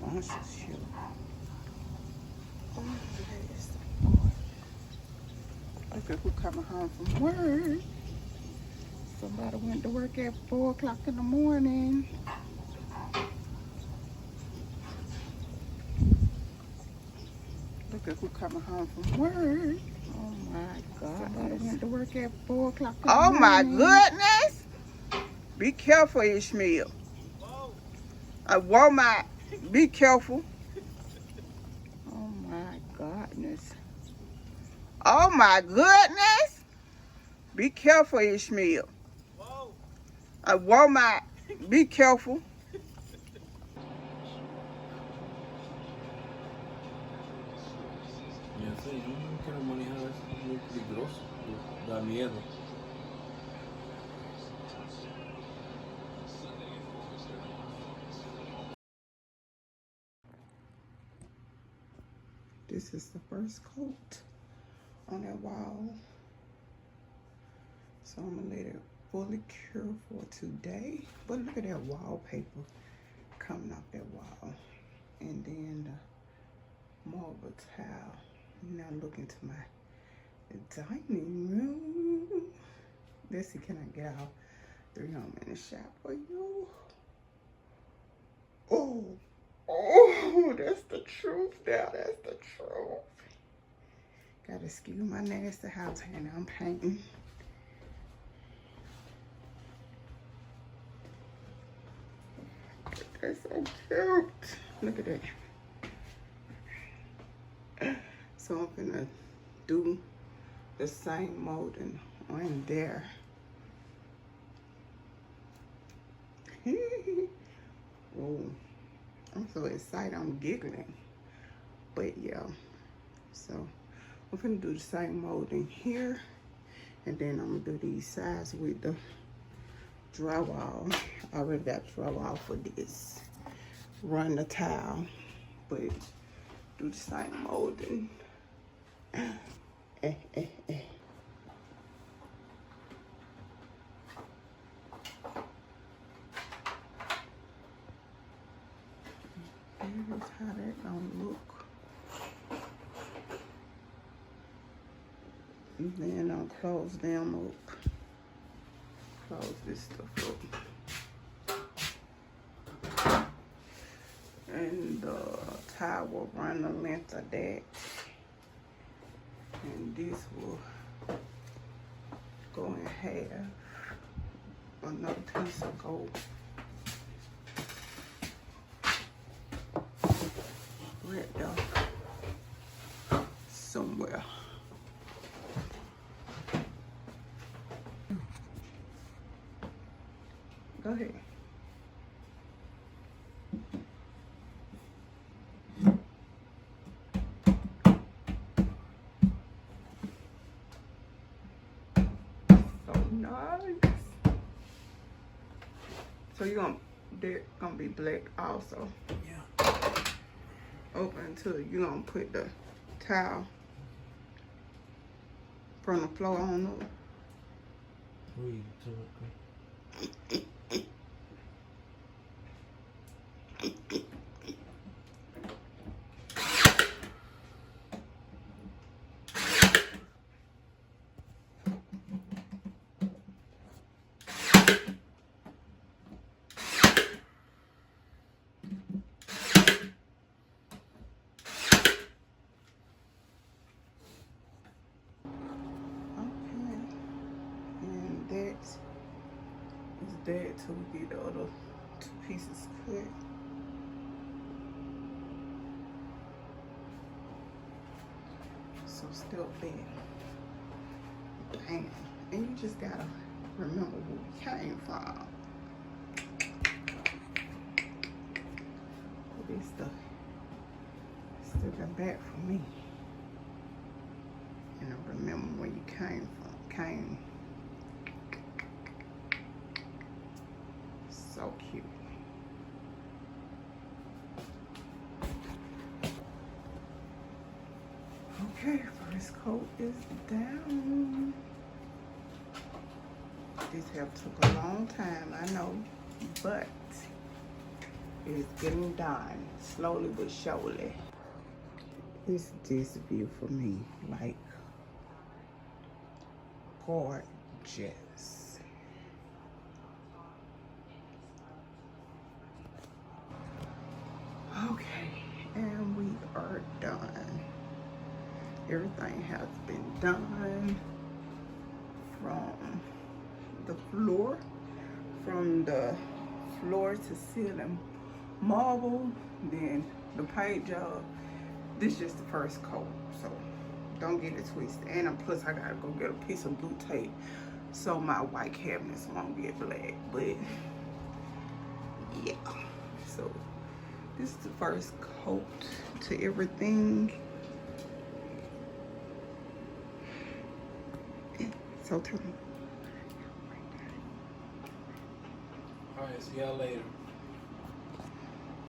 sponsorship. Okay, we're coming home from work. Somebody went to work at 4 o'clock in the morning. Look at who coming home from work. Oh my God. Somebody went to work at 4 o'clock in the morning. Oh my goodness. Be careful, Ishmael. Walmart. Be careful. Oh my goodness. Oh my goodness. Be careful, Ishmael. Walmart. Be careful. Ya sé, yo no quiero manejar, es muy peligroso, da miedo. This is the first coat on that wall. So I'm gonna let it fully cure for today. But look at that wallpaper coming off that wall. And then the marble tile. Now look into my dining room. Let's see, can I get out 3 home in the shop for you? Oh, that's the truth now. That's the truth. Gotta excuse my nasty house hand. I'm painting. That's so cute. Look at that. So I'm gonna do the same molding on there. Oh, I'm so excited. I'm giggling. But yeah, so I'm gonna do the same molding here, and then I'm gonna do these sides with the drywall. I already got drywall for this. Run the tile, but do the same molding. Here's how that gonna look. And then I'll close them up. Close this stuff up. And the tile will run the length of that. And this will go in half. Another piece will go right there somewhere. Go ahead. So nice. So they're gonna be black also. Yeah. Open until you're gonna put the towel from the floor on up. Uy, That till we get the other 2 pieces cut. So still thin. Bam. And you just gotta remember where we came from. This stuff still got back for me. And I remember where you came from. So cute. Okay, first coat is down. This have took a long time, I know, but is getting done, slowly but surely. It's this view for me, like gorgeous. Okay, and we are done. Everything has been done from the floor to ceiling marble, then the paint job. This is just the first coat, so don't get it twisted. And plus I gotta go get a piece of blue tape so my white cabinets won't get black. But yeah, so this is the first coat to everything. So tell me. All right, see y'all later.